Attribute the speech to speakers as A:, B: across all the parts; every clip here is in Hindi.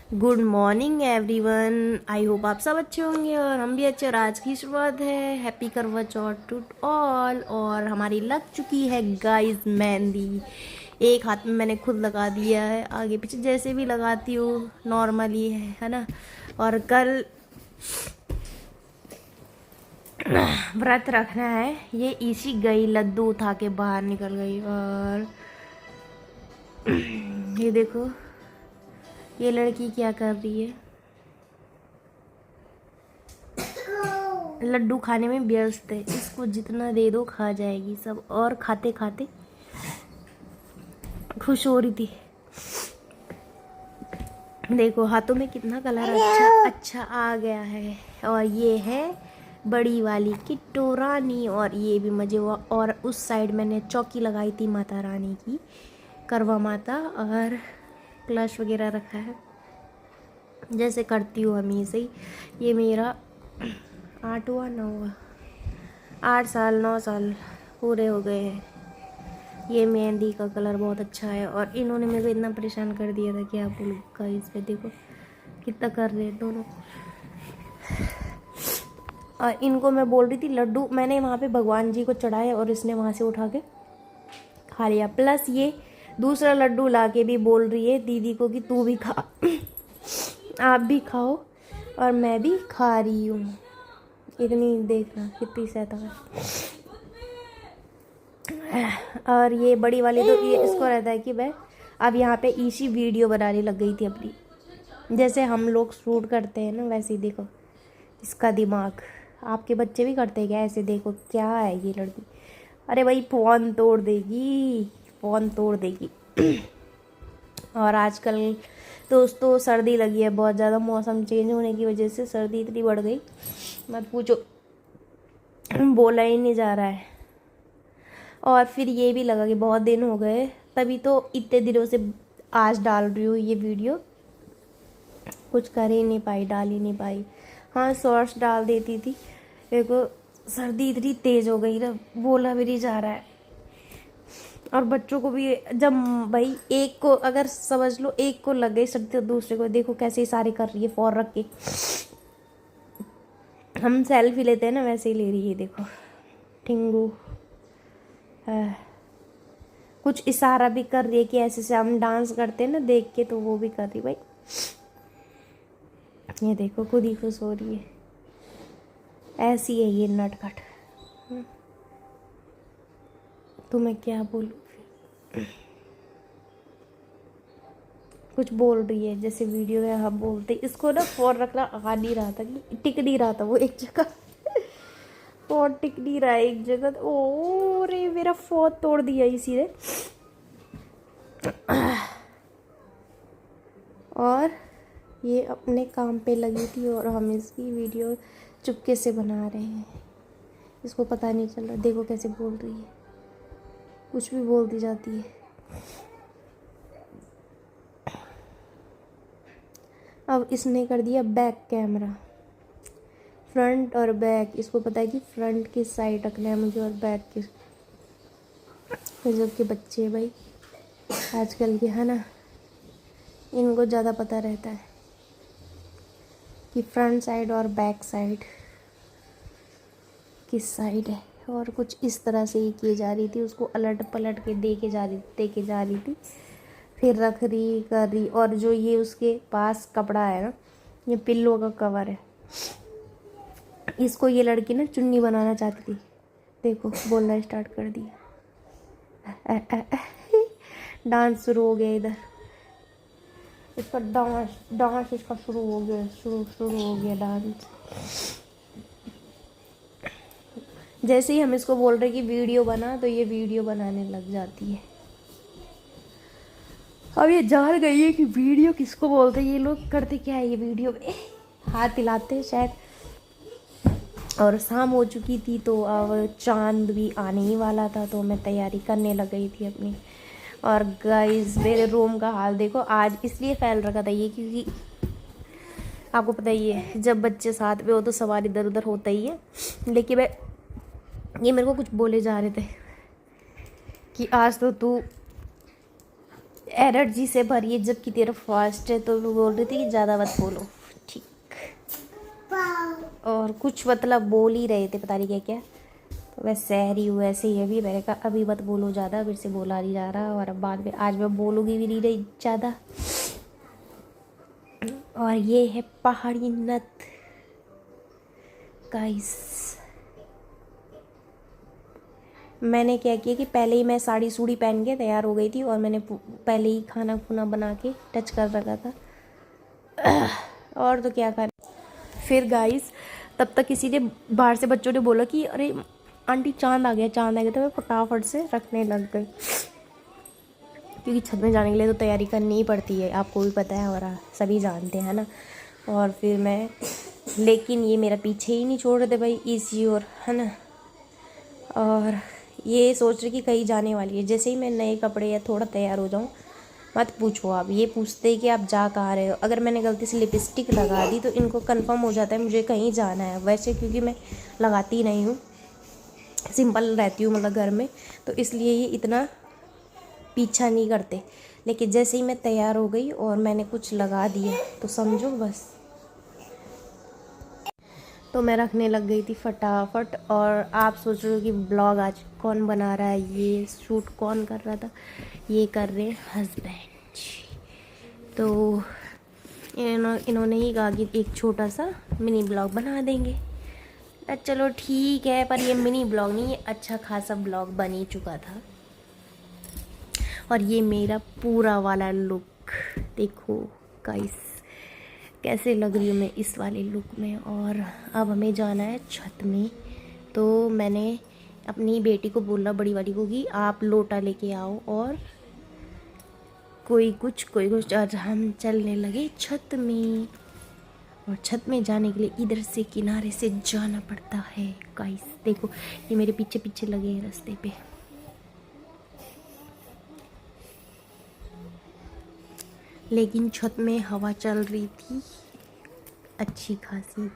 A: Good morning everyone. I hope आप सब अच्छे होंगे और हम भी अच्छे। और आज की शुरुआत है हैप्पी करवा चौथ टू ऑल। और हमारी लग चुकी है गाइस मेहंदी। एक हाथ में मैंने खुद लगा दिया है, आगे पीछे जैसे भी लगाती हूँ नॉर्मली है ना। और कल व्रत रखना है। ये इसी गई लड्डू उठा के बाहर निकल गई। और ये देखो ये लड़की क्या कर रही है, लड्डू खाने में व्यस्त है। इसको जितना दे दो खा जाएगी सब। और खाते खाते खुश हो रही थी। देखो हाथों में कितना कलर अच्छा अच्छा आ गया है। और ये है बड़ी वाली किट्टू रानी। और ये भी मजे हुआ। और उस साइड मैंने चौकी लगाई थी माता रानी की, करवा माता। और कलश वगैरह रखा है जैसे करती हूँ हमेशा ही। ये मेरा 8 साल 9 साल पूरे हो गए हैं। ये मेहंदी का कलर बहुत अच्छा है। और इन्होंने मेरे को इतना परेशान कर दिया था कि आप बोलो गाइस पे देखो कितना कर रहे हैं दोनों। और इनको मैं बोल रही थी लड्डू मैंने वहाँ पे भगवान जी को चढ़ाया और इसने वहाँ से उठा के खा लिया। प्लस ये दूसरा लड्डू ला के भी बोल रही है दीदी को कि तू भी खा आप भी खाओ। और मैं भी खा रही हूँ। इतनी देखना कितनी शैतान। और ये बड़ी वाली तो ये इसको रहता है कि मैं अब यहाँ पे इसी वीडियो बनाने लग गई थी अपनी, जैसे हम लोग शूट करते हैं ना वैसे ही। देखो इसका दिमाग। आपके बच्चे भी करते हैं क्या ऐसे? देखो क्या है ये लड़की। अरे भाई फ़ोन तोड़ देगी, फ़ोन तोड़ देगी। और आजकल दोस्तों सर्दी लगी है बहुत ज़्यादा। मौसम चेंज होने की वजह से सर्दी इतनी बढ़ गई मत पूछो, बोला ही नहीं जा रहा है। और फिर ये भी लगा कि बहुत दिन हो गए, तभी तो इतने दिनों से आज डाल रही हूँ ये वीडियो। कुछ कर ही नहीं पाई, डाल ही नहीं पाई। हाँ शॉर्ट्स डाल देती थी। देखो सर्दी इतनी तेज़ हो गई ना, बोला भी नहीं जा रहा है। और बच्चों को भी जब भाई एक को अगर समझ लो एक को लग गई सर्दी तो दूसरे को देखो कैसे सारे कर रही है फौर रख के। हम सेल्फी लेते हैं ना वैसे ही ले रही है। देखो टिंगू कुछ इशारा भी कर रही है कि ऐसे से हम डांस करते हैं ना देख के, तो वो भी कर रही भाई। ये देखो खुद ही खुश हो रही है। ऐसी है ये नटखट। तो मैं क्या बोलूँ, कुछ बोल रही है जैसे वीडियो में हम बोलते। इसको ना फोन रखना आ नहीं रहा था, कि टिक नहीं रहा था वो एक जगह। फोन टिक नहीं रहा है एक जगह। ओ रे मेरा फोन तोड़ दिया इसी ने। और ये अपने काम पे लगी थी और हम इसकी वीडियो चुपके से बना रहे हैं। इसको पता नहीं चल रहा। देखो कैसे बोल रही है, कुछ भी बोलती जाती है। अब इसने कर दिया बैक कैमरा, फ्रंट और बैक। इसको पता है कि फ्रंट किस साइड रखना है मुझे और बैक किस। गजब के बच्चे भाई आजकल के, है ना। इनको ज़्यादा पता रहता है कि फ्रंट साइड और बैक साइड किस साइड है। और कुछ इस तरह से ये किए जा रही थी, उसको अलट पलट के दे के जा रही थी, फिर रख रही कर रही। और जो ये उसके पास कपड़ा है ना, ये पिल्लो का कवर है। इसको ये लड़की ना चुन्नी बनाना चाहती थी। देखो बोलना स्टार्ट कर दिया। डांस शुरू हो गया इधर इसका। डांस इसका शुरू हो गया, शुरू हो गया डांस। जैसे ही हम इसको बोल रहे कि वीडियो बना तो ये वीडियो बनाने लग जाती है। अब ये जान गई है कि वीडियो किसको बोलते हैं। ये लोग करते क्या है, ये वीडियो में हाथ हिलाते हैं शायद। और शाम हो चुकी थी तो अब चांद भी आने ही वाला था, तो मैं तैयारी करने लग गई थी अपनी। और गाइस मेरे रूम का हाल देखो। आज इसलिए फैल रखा था ये क्योंकि आपको पता ही है जब बच्चे साथ में हो तो सवाल इधर उधर होता ही है। लेकिन ये मेरे को कुछ बोले जा रहे थे कि आज तो तू एनर्जी से भरिए, जबकि तेरा फास्ट है तो वो बोल रही थी कि ज़्यादा मत बोलो। ठीक। और कुछ मतलब बोल ही रहे थे, पता नहीं क्या क्या। तो मैं सह रही हूँ ऐसे ही। अभी मैंने कहा अभी मत बोलो ज़्यादा, फिर से बोला नहीं जा रहा, और अब बाद में आज मैं बोलूँगी भी नहीं ज़्यादा। और ये है पहाड़ी नट गाइस। मैंने क्या किया कि पहले ही मैं साड़ी सूड़ी पहन के तैयार हो गई थी, और मैंने पहले ही खाना खुना बना के टच कर रखा था। और तो क्या कर। फिर गाइस तब तक किसी ने बाहर से, बच्चों ने बोला कि अरे आंटी चांद आ गया, चांद आ गया। तो मैं फटाफट से रखने लग गई, क्योंकि छत में जाने के लिए तो तैयारी करनी ही पड़ती है, आपको भी पता है और सभी जानते हैं ना। और फिर मैं, लेकिन ये मेरा पीछे ही नहीं छोड़ रहे थे भाई, इसी और है ना। और ये सोच रही कि कहीं जाने वाली है। जैसे ही मैं नए कपड़े या थोड़ा तैयार हो जाऊँ, मत पूछो आप, ये पूछते हैं कि आप जा कहाँ रहे हो। अगर मैंने गलती से लिपस्टिक लगा दी तो इनको कंफर्म हो जाता है मुझे कहीं जाना है। वैसे क्योंकि मैं लगाती नहीं हूँ, सिंपल रहती हूँ मतलब घर में, तो इसलिए ये इतना पीछा नहीं करते। लेकिन जैसे ही मैं तैयार हो गई और मैंने कुछ लगा दिया तो समझो बस। तो मैं रखने लग गई थी फटाफट। और आप सोच रहे हो कि ब्लॉग आज कौन बना रहा है, ये शूट कौन कर रहा था। ये कर रहे हैं हस्बैंड। तो इन्होंने ही कहा कि एक छोटा सा मिनी ब्लॉग बना देंगे। चलो ठीक है, पर ये मिनी ब्लॉग नहीं, ये अच्छा खासा ब्लॉग बन ही चुका था। और ये मेरा पूरा वाला लुक देखो गाइस, कैसे लग रही हूँ मैं इस वाले लुक में। और अब हमें जाना है छत में। तो मैंने अपनी बेटी को बोला, बड़ी वाली को, कि आप लोटा लेके आओ और कोई कुछ। और हम चलने लगे छत में। और छत में जाने के लिए इधर से किनारे से जाना पड़ता है गाइस। देखो ये मेरे पीछे पीछे लगे हैं रास्ते पे। लेकिन छत में हवा चल रही थी अच्छी खासी,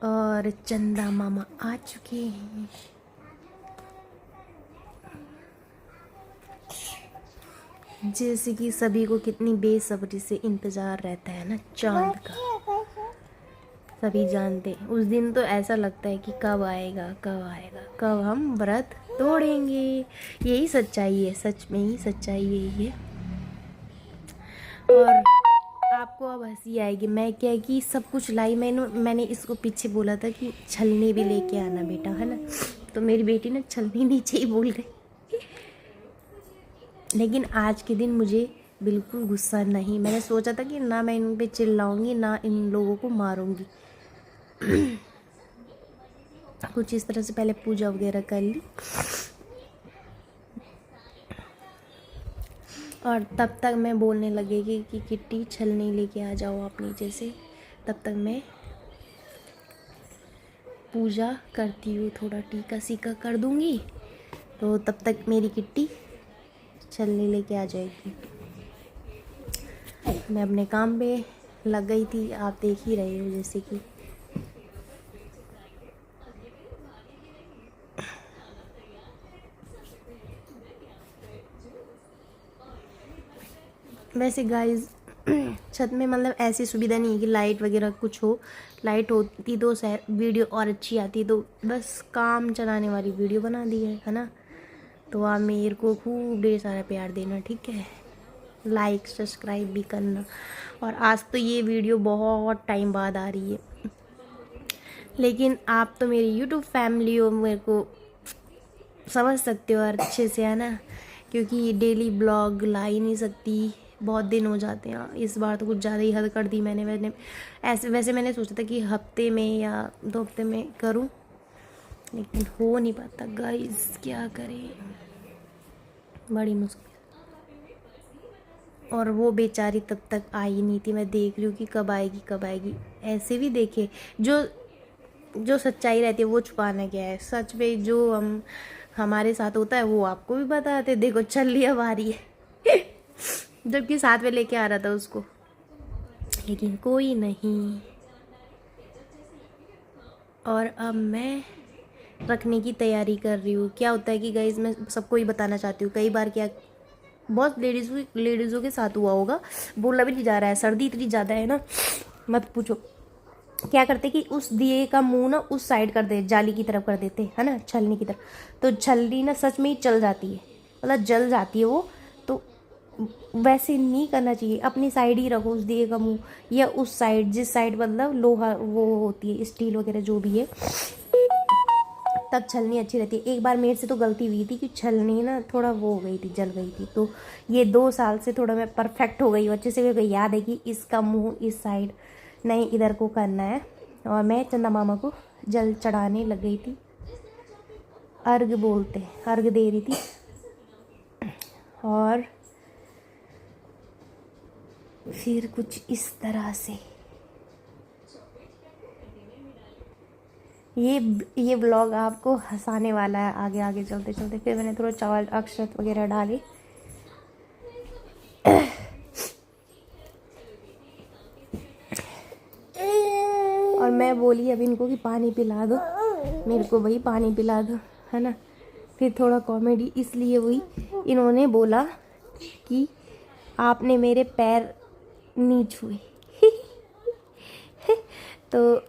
A: और चंदा मामा आ चुके हैं। जैसे कि सभी को कितनी बेसब्री से इंतज़ार रहता है ना चांद का, सभी जानते हैं। उस दिन तो ऐसा लगता है कि कब आएगा, कब आएगा, कब हम व्रत तोड़ेंगे। यही सच्चाई है, सच में ही सच्चाई यही है। और आपको अब हंसी आएगी, मैं क्या कि सब कुछ लाई। मैंने इसको पीछे बोला था कि छलनी भी लेके आना बेटा, है ना। तो मेरी बेटी ने छलनी नीचे ही भूल गई। लेकिन आज के दिन मुझे बिल्कुल गुस्सा नहीं। मैंने सोचा था कि ना मैं इन पे चिल्लाऊंगी, ना इन लोगों को मारूंगी। कुछ इस तरह से पहले पूजा वगैरह कर ली, और तब तक मैं बोलने लगेगी कि किट्टी छलनी लेके आ जाओ आप नीचे से। तब तक मैं पूजा करती हूँ, थोड़ा टीका सीका कर दूँगी, तो तब तक मेरी किट्टी छलनी लेके आ जाएगी। मैं अपने काम पे लग गई थी, आप देख ही रहे हो। जैसे कि वैसे गाइस छत में मतलब ऐसी सुविधा नहीं है कि लाइट वगैरह कुछ हो। लाइट होती तो वीडियो और अच्छी आती, तो बस काम चलाने वाली वीडियो बना दी है ना। तो आप मेरे को खूब ढेर सारा प्यार देना, ठीक है। लाइक सब्सक्राइब भी करना। और आज तो ये वीडियो बहुत टाइम बाद आ रही है, लेकिन आप तो मेरी यूट्यूब फैमिली हो, मेरे को समझ सकते हो और अच्छे से, है ना। क्योंकि डेली ब्लॉग ला ही नहीं सकती, बहुत दिन हो जाते हैं। इस बार तो कुछ ज़्यादा ही हद कर दी मैंने वैसे मैंने सोचा था कि हफ्ते में या 2 हफ्ते में करूं, लेकिन हो नहीं पाता गाइस, क्या करें, बड़ी मुश्किल। और वो बेचारी तब तक आई नहीं थी। मैं देख रही हूँ कि कब आएगी कब आएगी। ऐसे भी देखे, जो सच्चाई रहती है वो छुपाना क्या है। सच में जो हमारे साथ होता है वो आपको भी बताते। देखो चल लिया बारी है। जबकि साथ में लेके आ रहा था उसको, लेकिन कोई नहीं। और अब मैं रखने की तैयारी कर रही हूँ। क्या होता है कि गाइस मैं सबको ही बताना चाहती हूँ। कई बार क्या बहुत लेडीज़ों के साथ हुआ होगा, बोलना भी नहीं जा रहा है, सर्दी इतनी ज़्यादा है ना, मत पूछो। क्या करते कि उस दिए का मुंह ना उस साइड कर दे, जाली की तरफ कर देते है ना, छलनी की तरफ, तो छलनी ना सच में ही चल जाती है, मतलब जल जाती है वो। तो वैसे नहीं करना चाहिए, अपनी साइड ही रखो उस दिए का मुंह, या उस साइड जिस साइड मतलब लोहा वो होती है, स्टील वगैरह जो भी है, तब छलनी अच्छी रहती है। एक बार मेरे से तो गलती हुई थी कि छलनी ना थोड़ा वो हो गई थी, जल गई थी। तो ये 2 साल से थोड़ा मैं परफेक्ट हो गई हूँ, अच्छे से मेरे को याद है कि इसका मुंह इस साइड नहीं, इधर को करना है। और मैं चंदा मामा को जल चढ़ाने लग गई थी, अर्घ बोलते, अर्घ दे रही थी। और फिर कुछ इस तरह से ये ब्लॉग आपको हंसाने वाला है आगे आगे चलते चलते। फिर मैंने थोड़ा चावल अक्षत वगैरह डाले। और मैं बोली अब इनको कि पानी पिला दो, मेरे को भाई पानी पिला दो, है ना। फिर थोड़ा कॉमेडी इसलिए हुई, इन्होंने बोला कि आपने मेरे पैर नहीं छुए। तो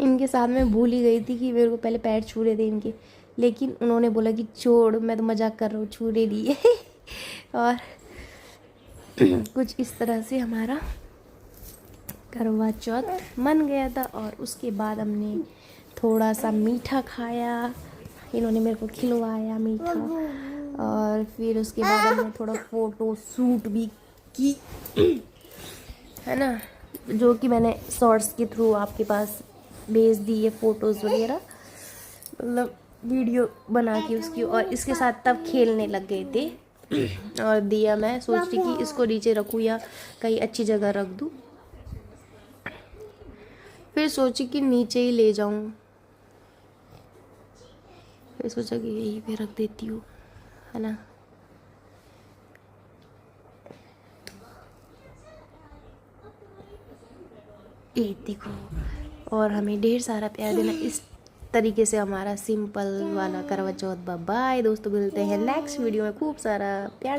A: इनके साथ में भूल ही गई थी कि मेरे को पहले पैर छू रहे थे इनके, लेकिन उन्होंने बोला कि छोड़, मैं तो मजाक कर रहा हूँ, छू रहे लिए। और कुछ इस तरह से हमारा करवा चौथ मन गया था। और उसके बाद हमने थोड़ा सा मीठा खाया, इन्होंने मेरे को खिलवाया मीठा। और फिर उसके बाद हमने थोड़ा फ़ोटो शूट भी की, है ना, जो कि मैंने शॉर्ट्स के थ्रू आपके पास भेज दी है, फ़ोटोज़ वगैरह, मतलब वीडियो बना के उसकी। और इसके साथ तब खेलने लग गए थे। और दिया मैं सोचती कि इसको नीचे रखूँ या कहीं अच्छी जगह रख दूँ, फिर सोची कि नीचे ही ले जाऊँ, फिर सोचा कि यहीं पे रख देती हूँ, है ना। ये देखो, और हमें ढेर सारा प्यार देना। इस तरीके से हमारा सिंपल वाला करवा चौथ। बाय दोस्तों, मिलते हैं नेक्स्ट वीडियो में, खूब सारा प्यार